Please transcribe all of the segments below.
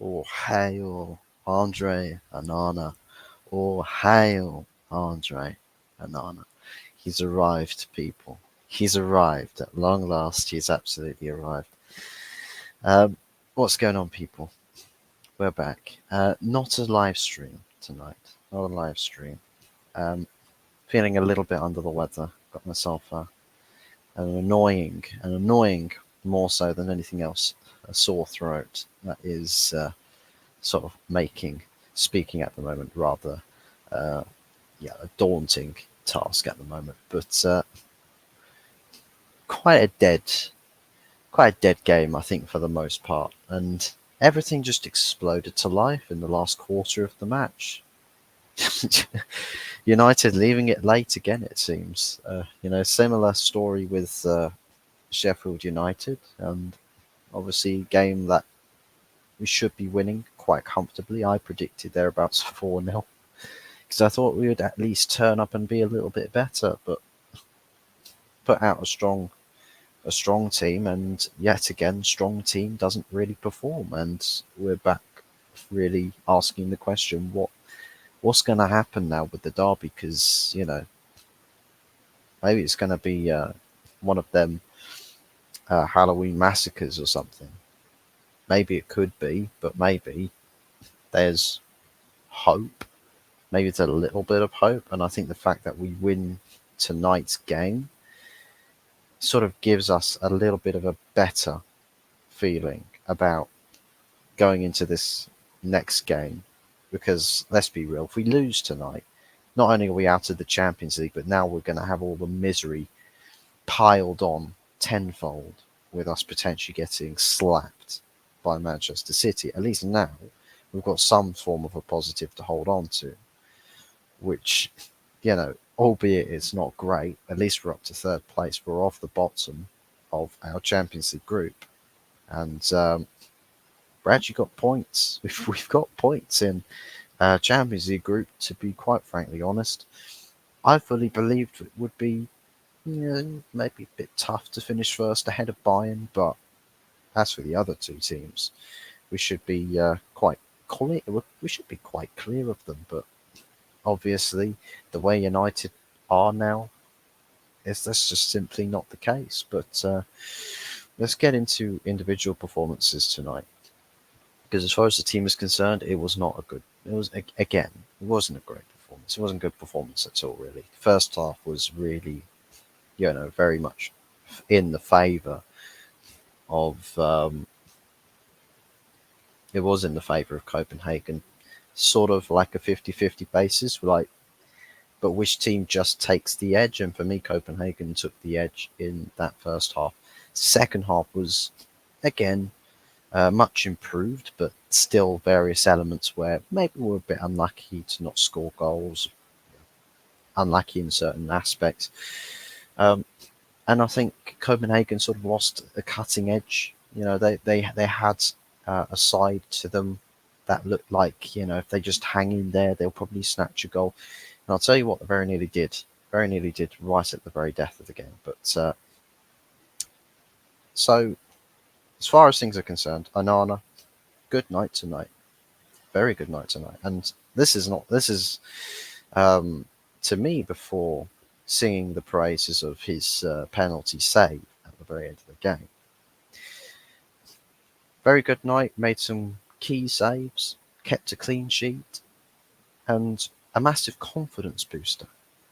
All hail Andre ONANA. All hail Andre ONANA. He's arrived, people. He's arrived. At long last, he's absolutely arrived. Um, what's going on, people? We're back. Not a live stream tonight. Not a live stream. Um, feeling a little bit under the weather. Got myself an annoying, more so than anything else, a sore throat that is sort of speaking at the moment rather, uh, a daunting task at the moment. But quite a dead, quite a dead game, I think, for the most part. And everything just exploded to life in the last quarter of the match. United leaving it late again, it seems. Similar story with Sheffield United, and obviously game that we should be winning quite comfortably. I predicted thereabouts 4-0 because I thought we would at least turn up and be a little bit better, but put out a strong team, and yet again, strong team doesn't really perform, and we're back really asking the question, what's going to happen now with the derby? Because maybe it's going to be one of them Halloween massacres or something. Maybe it could be, but maybe there's hope. Maybe it's a little bit of hope, and I think the fact that we win tonight's game sort of gives us a little bit of a better feeling about going into this next game. Because let's be real, if we lose tonight, not only are we out of the Champions League, but now we're going to have all the misery piled on tenfold with us potentially getting slapped by Manchester City. At least now we've got some form of a positive to hold on to, which, albeit it's not great, at least we're up to third place. We're off the bottom of our Champions League group. And we've actually got points. We've got points in Champions League group, to be quite frankly honest. I fully believed it would be maybe a bit tough to finish first ahead of Bayern, but as for the other two teams, we should be quite clear. We should be quite clear of them, but obviously, the way United are now, that's just simply not the case. But let's get into individual performances tonight, because as far as the team is concerned, it was not a good. It was again, it wasn't a great performance. It wasn't a good performance at all, really. The first half was really, very much in the favour of. It was in the favour of Copenhagen, sort of like a 50-50 basis, but which team just takes the edge? And for me, Copenhagen took the edge in that first half. Second half was, again, much improved, but still various elements where maybe we're a bit unlucky to not score goals, unlucky in certain aspects. Um, and I think Copenhagen sort of lost the cutting edge. They had a side to them that looked like, if they just hang in there, they'll probably snatch a goal. And I'll tell you what, they very nearly did. Very nearly did right at the very death of the game. But so, as far as things are concerned, ONANA, good night tonight. Very good night tonight. And this is to me, before singing the praises of his penalty save at the very end of the game. Very good night, made some key saves, kept a clean sheet, and a massive confidence booster,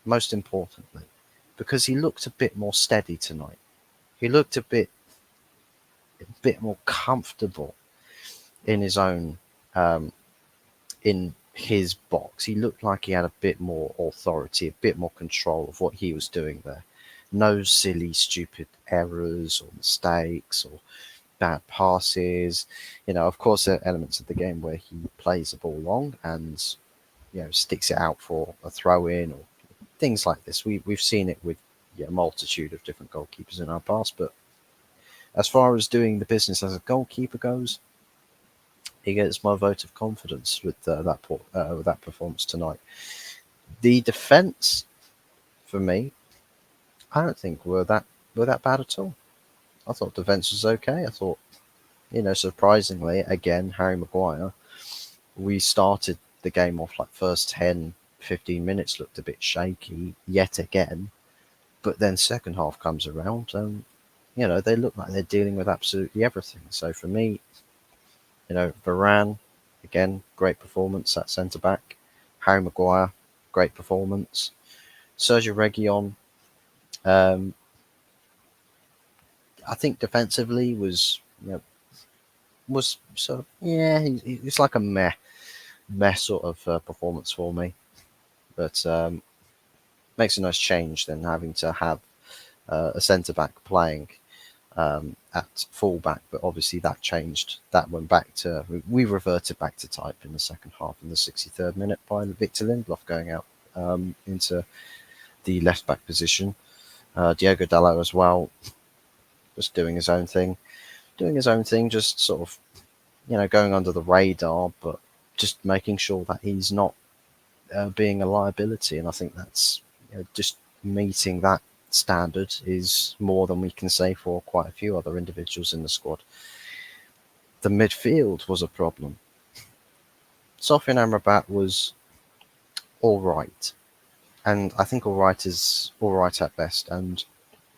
most importantly, because he looked a bit more steady tonight. He looked a bit more comfortable in his own, in his box. He looked like he had a bit more authority, a bit more control of what he was doing there. No silly, stupid errors or mistakes or bad passes. Of course, there are elements of the game where he plays the ball long and sticks it out for a throw in or things like this. We've seen it with a multitude of different goalkeepers in our past, but as far as doing the business as a goalkeeper goes, he gets my vote of confidence with that performance tonight. The defence, for me, I don't think were that bad at all. I thought defence was okay. I thought surprisingly, again, Harry Maguire, we started the game off like first 10, 15 minutes looked a bit shaky yet again. But then second half comes around and, they look like they're dealing with absolutely everything. So for me, Varane, again, great performance at centre back. Harry Maguire, great performance. Sergio Reguilon, um, I think defensively was sort of, yeah, it's like a meh sort of performance for me. But makes a nice change than having to have a centre back playing at fullback, but obviously that changed. That went back to we reverted back to type in the second half in the 63rd minute by Victor Lindelof going out into the left back position. Diogo Dalot as well, just doing his own thing, just sort of going under the radar, but just making sure that he's not being a liability. And I think that's just meeting that standard is more than we can say for quite a few other individuals in the squad. The midfield was a problem. Sofian Amrabat was all right, and I think all right is all right at best. And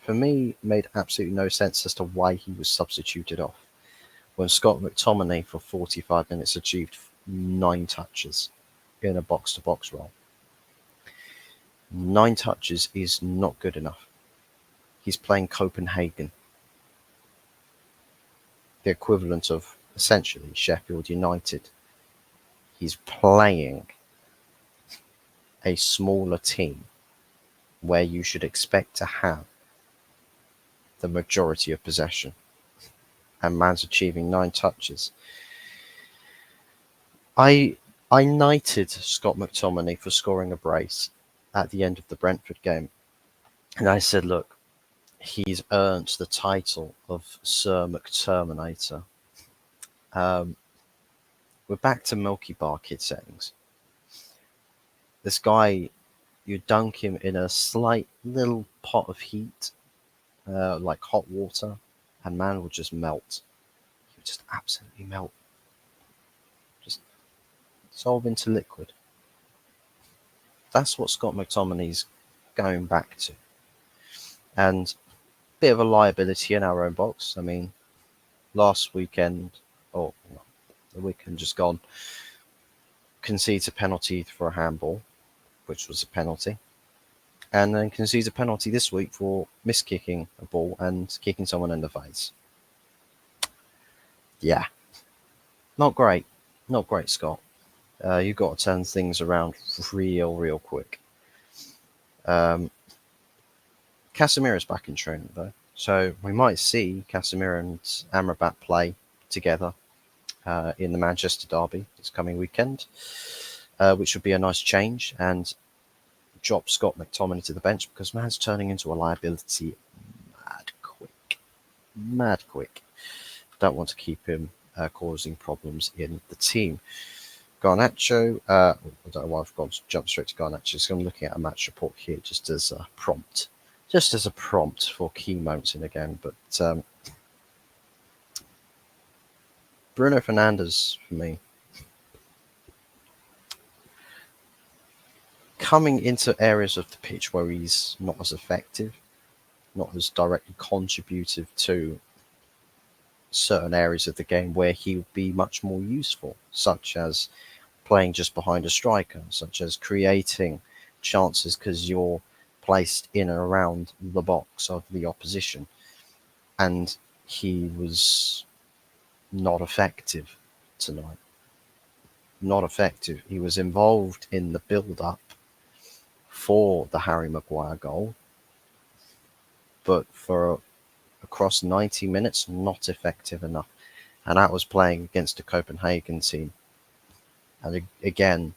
for me, made absolutely no sense as to why he was substituted off when Scott McTominay for 45 minutes achieved 9 touches in a box-to-box role. 9 touches is not good enough. He's playing Copenhagen, the equivalent of essentially Sheffield United. He's playing a smaller team where you should expect to have the majority of possession, and man's achieving 9 touches. I knighted Scott McTominay for scoring a brace at the end of the Brentford game, and I said, look, he's earned the title of Sir McTerminator. We're back to Milky Bar kid settings. This guy, you dunk him in a slight little pot of heat, like hot water, and man would just melt. He would just absolutely melt. Just dissolve into liquid. That's what Scott McTominay's going back to. And a bit of a liability in our own box. I mean, last weekend, or the weekend just gone, concedes a penalty for a handball, which was a penalty. And then concedes a penalty this week for miskicking a ball and kicking someone in the face. Yeah. Not great. Not great, Scott. You've got to turn things around real quick. Casemiro's back in training, though. So we might see Casemiro and Amrabat play together in the Manchester derby this coming weekend, which would be a nice change and drop Scott McTominay to the bench because man's turning into a liability mad quick. Don't want to keep him causing problems in the team. Garnacho, I don't know why I've gone to jump straight to Garnacho, so I'm looking at a match report here just as a prompt for key moments in the game. But Bruno Fernandes, for me, coming into areas of the pitch where he's not as effective, not as directly contributive to certain areas of the game where he would be much more useful, such as playing just behind a striker, such as creating chances because you're placed in and around the box of the opposition. And he was not effective tonight. Not effective. He was involved in the build-up for the Harry Maguire goal, but for across 90 minutes, not effective enough. And that was playing against a Copenhagen team. And again,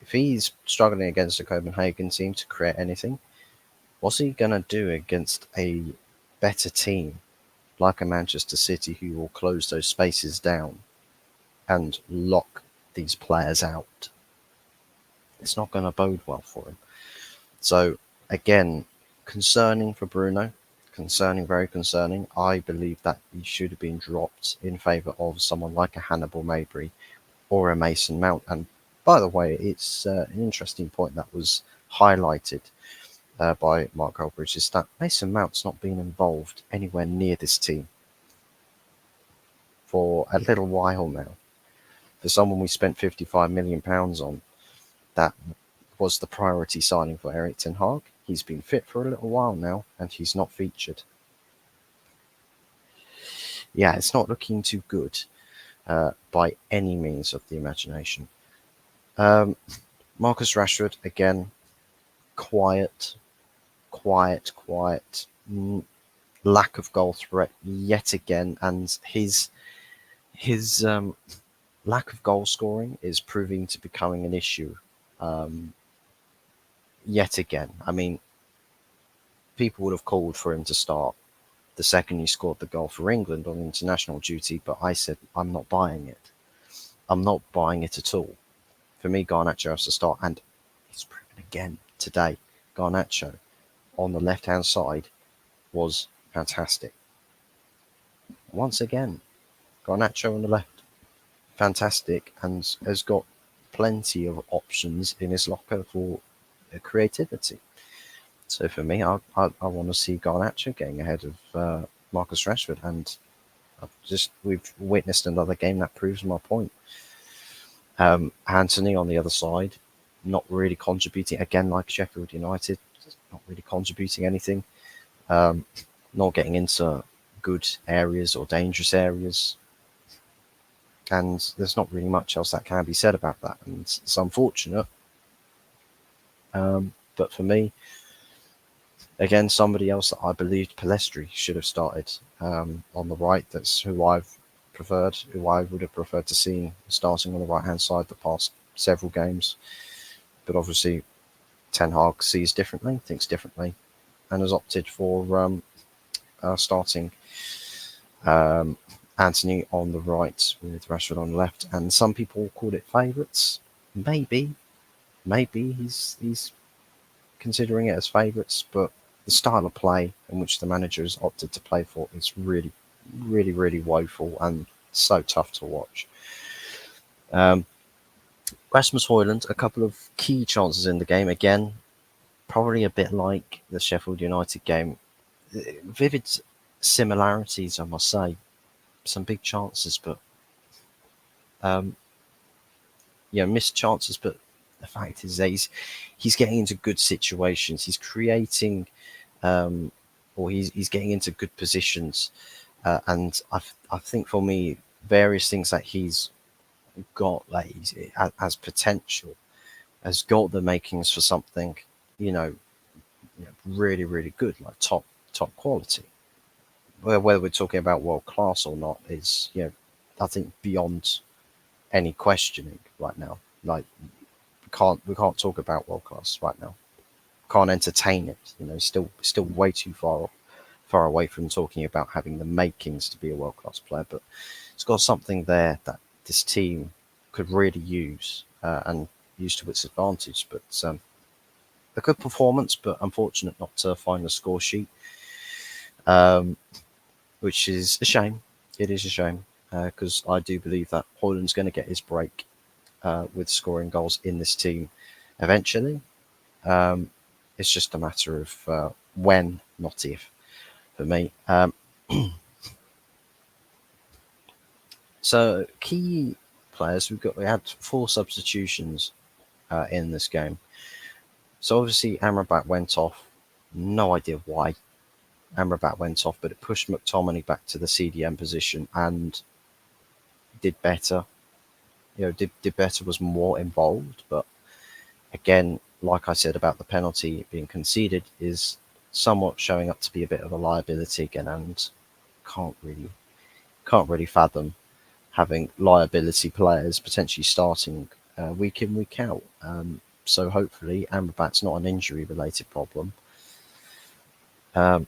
if he's struggling against a Copenhagen team to create anything, what's he going to do against a better team like a Manchester City who will close those spaces down and lock these players out? It's not going to bode well for him. So, again, concerning for Bruno concerning, very concerning. I believe that he should have been dropped in favour of someone like a Hannibal Mabry or a Mason Mount. And by the way, it's an interesting point that was highlighted by Mark Goldbridge is that Mason Mount's not been involved anywhere near this team for a little while now. For someone we spent £55 million on, that was the priority signing for Erik ten Hag. He's been fit for a little while now, and he's not featured. Yeah, it's not looking too good by any means of the imagination. Marcus Rashford, again, quiet, quiet. Lack of goal threat yet again, and his lack of goal scoring is proving to becoming an issue yet again. I mean, people would have called for him to start the second he scored the goal for England on international duty, but I said I'm not buying it. I'm not buying it at all. For me, Garnacho has to start, and he's proven again today. Garnacho on the left-hand side was fantastic. Once again, Garnacho on the left, fantastic, and has got plenty of options in his locker for creativity. So for me, I want to see Garnacho getting ahead of Marcus Rashford, and we've witnessed another game that proves my point. Anthony on the other side, not really contributing again, like Sheffield United, not really contributing anything, not getting into good areas or dangerous areas, and there's not really much else that can be said about that, and it's unfortunate. But for me, again, somebody else that I believed Pellistri should have started on the right. That's who I've preferred, who I would have preferred to see starting on the right-hand side the past several games. But obviously, Ten Hag sees differently, thinks differently, and has opted for starting Anthony on the right with Rashford on the left. And some people called it favourites. Maybe he's considering it as favourites, but the style of play in which the manager has opted to play for is really, really, really woeful and so tough to watch. Rasmus Højlund, a couple of key chances in the game. Again, probably a bit like the Sheffield United game. Vivid similarities, I must say. Some big chances, but missed chances. But the fact is that he's getting into good situations. He's creating, or he's getting into good positions. And I think for me, various things that he's got, like as potential, has got the makings for something, really, really good, like top quality. Whether we're talking about world class or not is, I think beyond any questioning right now. Like we can't talk about world class right now. Can't entertain it. Still way too far away from talking about having the makings to be a world class player. But it's got something there that this team could really use and use to its advantage. But a good performance, but unfortunate not to find the score sheet, which is a shame. It is a shame because I do believe that Højlund's going to get his break with scoring goals in this team eventually. It's just a matter of when, not if, for me. So key players, we had 4 substitutions in this game. So obviously Amrabat went off. No idea why Amrabat went off, but it pushed McTominay back to the CDM position and did better. Did better, was more involved, but again, like I said about the penalty being conceded, is somewhat showing up to be a bit of a liability again, and can't really fathom having liability players potentially starting week in, week out. So hopefully Amrabat's not an injury-related problem. And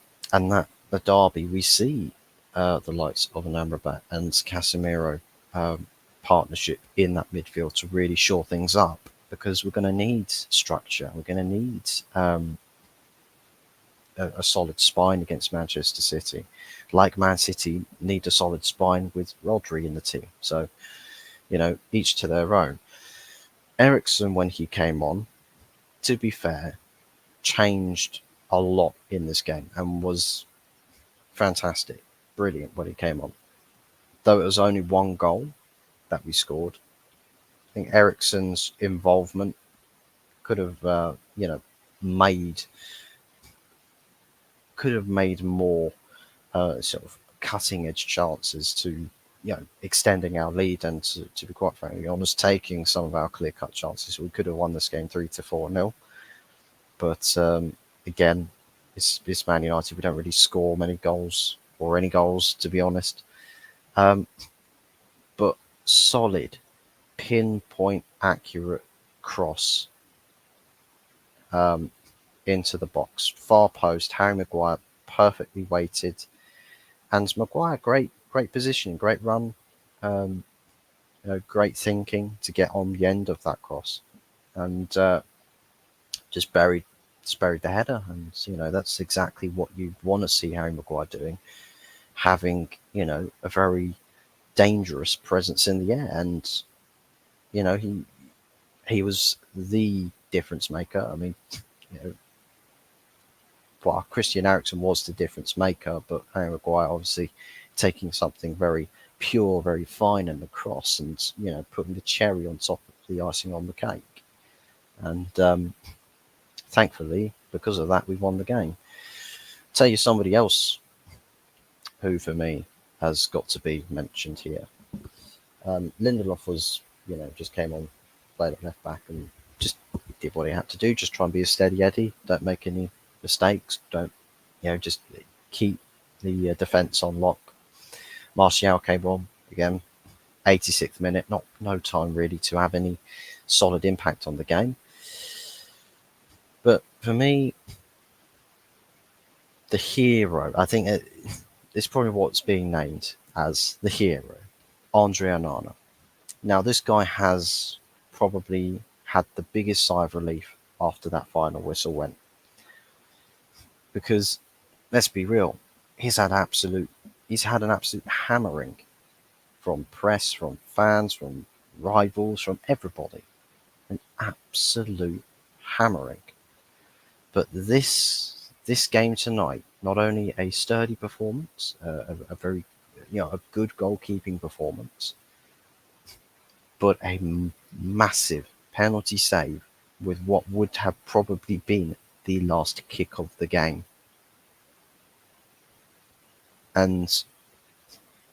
that the derby, we see the likes of an Amrabat and Casemiro partnership in that midfield to really shore things up, because we're going to need structure. We're going to need a solid spine against Manchester City, like Man City need a solid spine with Rodri in the team. So, each to their own. Eriksen, when he came on, to be fair, changed a lot in this game and was fantastic, brilliant when he came on. Though it was only one goal that we scored, I think Eriksen's involvement could have, made more sort of cutting edge chances to, extending our lead and to be quite frankly honest, taking some of our clear cut chances. We could have won this game 3-4-0, but again, it's Man United. We don't really score many goals or any goals, to be honest. But solid, pinpoint accurate cross into the box, far post. Harry Maguire perfectly weighted, and Maguire great position, great run, great thinking to get on the end of that cross, and just buried the header. And that's exactly what you want to see Harry Maguire doing, having a very dangerous presence in the air. And he was the difference maker. I mean, Christian Eriksen was the difference maker, but Harry Maguire obviously taking something very pure, very fine in the cross, and putting the cherry on top of the icing on the cake. And thankfully, because of that, we won the game. Tell you somebody else who, for me, has got to be mentioned here. Lindelof was, just came on, played at left back, and just did what he had to do. Just try and be a steady Eddie. Don't make any mistakes. Don't, just keep the defence on lock. Martial came on again, 86th minute. No time really to have any solid impact on the game. But for me, the hero, I think it's probably what's being named as the hero, Andre Onana. Now, this guy has probably had the biggest sigh of relief after that final whistle went. Because, let's be real, he's had an absolute hammering from press, from fans, from rivals, from everybody. An absolute hammering. But this game tonight, not only a sturdy performance, a very, a good goalkeeping performance, but a massive penalty save with what would have probably been the last kick of the game. And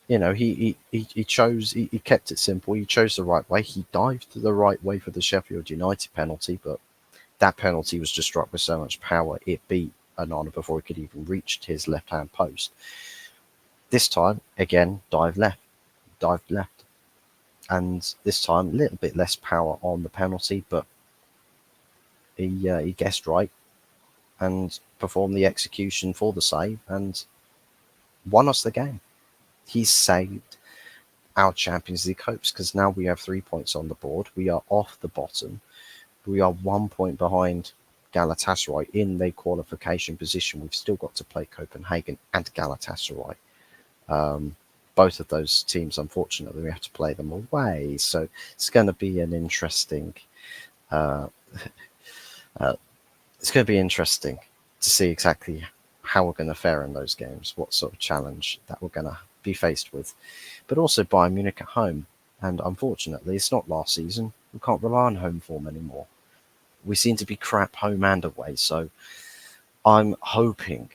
he kept it simple. He chose the right way. He dived the right way for the Sheffield United penalty, but that penalty was just struck with so much power, it beat Onana before he could even reach his left-hand post. This time, again, dived left. And this time, a little bit less power on the penalty, but he guessed right and performed the execution for the save and won us the game. He saved our Champions League hopes, because now we have 3 points on the board. We are off the bottom. We are 1 point behind Galatasaray in the qualification position. We've still got to play Copenhagen and Galatasaray. Both of those teams, unfortunately, we have to play them away. So it's going to be an interesting. It's going to be interesting to see exactly how we're going to fare in those games, what sort of challenge that we're going to be faced with. But also Bayern Munich at home. And unfortunately, it's not last season. We can't rely on home form anymore. We seem to be crap home and away. So I'm hoping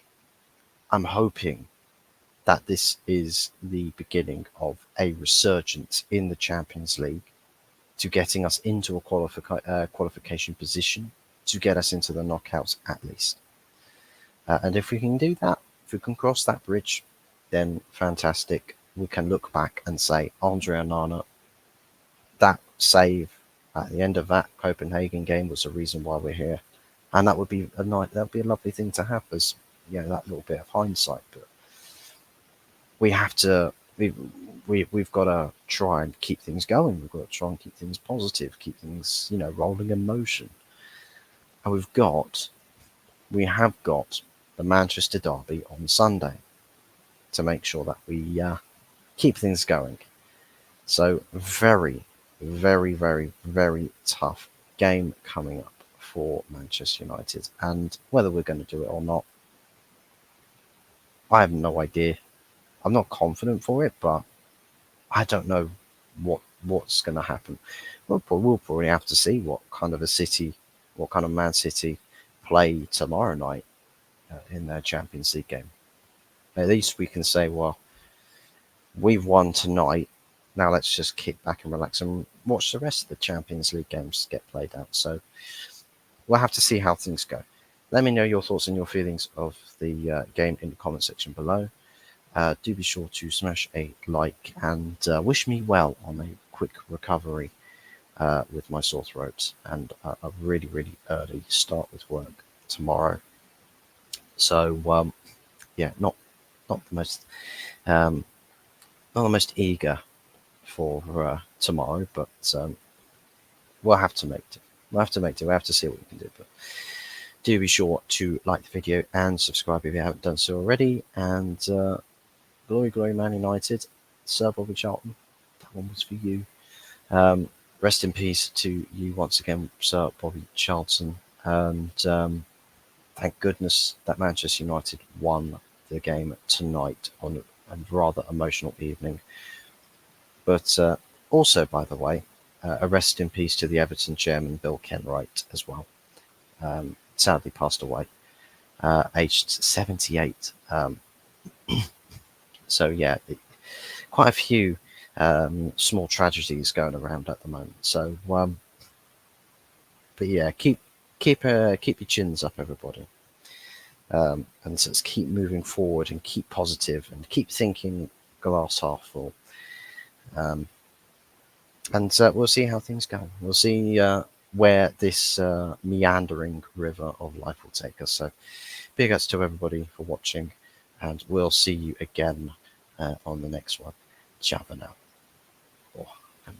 that this is the beginning of a resurgence in the Champions League, to getting us into a qualification position, to get us into the knockouts at least. And if we can do that, if we can cross that bridge, then fantastic. We can look back and say, Andre Onana, that save at the end of that Copenhagen game was the reason why we're here. And that would be a lovely thing to have, as that little bit of hindsight. But we have to, we've got to try and keep things going. We've got to try and keep things positive, keep things, rolling in motion. And we have got the Manchester derby on Sunday to make sure that we keep things going. So very, very, very, very tough game coming up for Manchester United. And whether we're going to do it or not, I have no idea. I'm not confident for it, but I don't know what's going to happen. We'll probably have to see what kind of Man City play tomorrow night in their Champions League game. At least we can say, well, we've won tonight. Now let's just kick back and relax and watch the rest of the Champions League games get played out. So we'll have to see how things go. Let me know your thoughts and your feelings of the game in the comment section below. Do be sure to smash a like and wish me well on a quick recovery with my sore throat and a really, really early start with work tomorrow. So yeah, not the most eager for tomorrow, but we'll have to make it. We'll have to make it. We'll have to see what we can do. But do be sure to like the video and subscribe if you haven't done so already. And glory, glory, Man United. Sir Bobby Charlton, that one was for you. Rest in peace to you once again, Sir Bobby Charlton. And thank goodness that Manchester United won the game tonight on a rather emotional evening. But also, by the way, a rest in peace to the Everton chairman, Bill Kenwright, as well. Sadly passed away, aged 78. So yeah, quite a few small tragedies going around at the moment. So, but yeah, keep your chins up, everybody, and let's keep moving forward and keep positive and keep thinking glass half full. And we'll see how things go. We'll see where this meandering river of life will take us. So, big ups to everybody for watching, and we'll see you again on the next one. Ciao for now.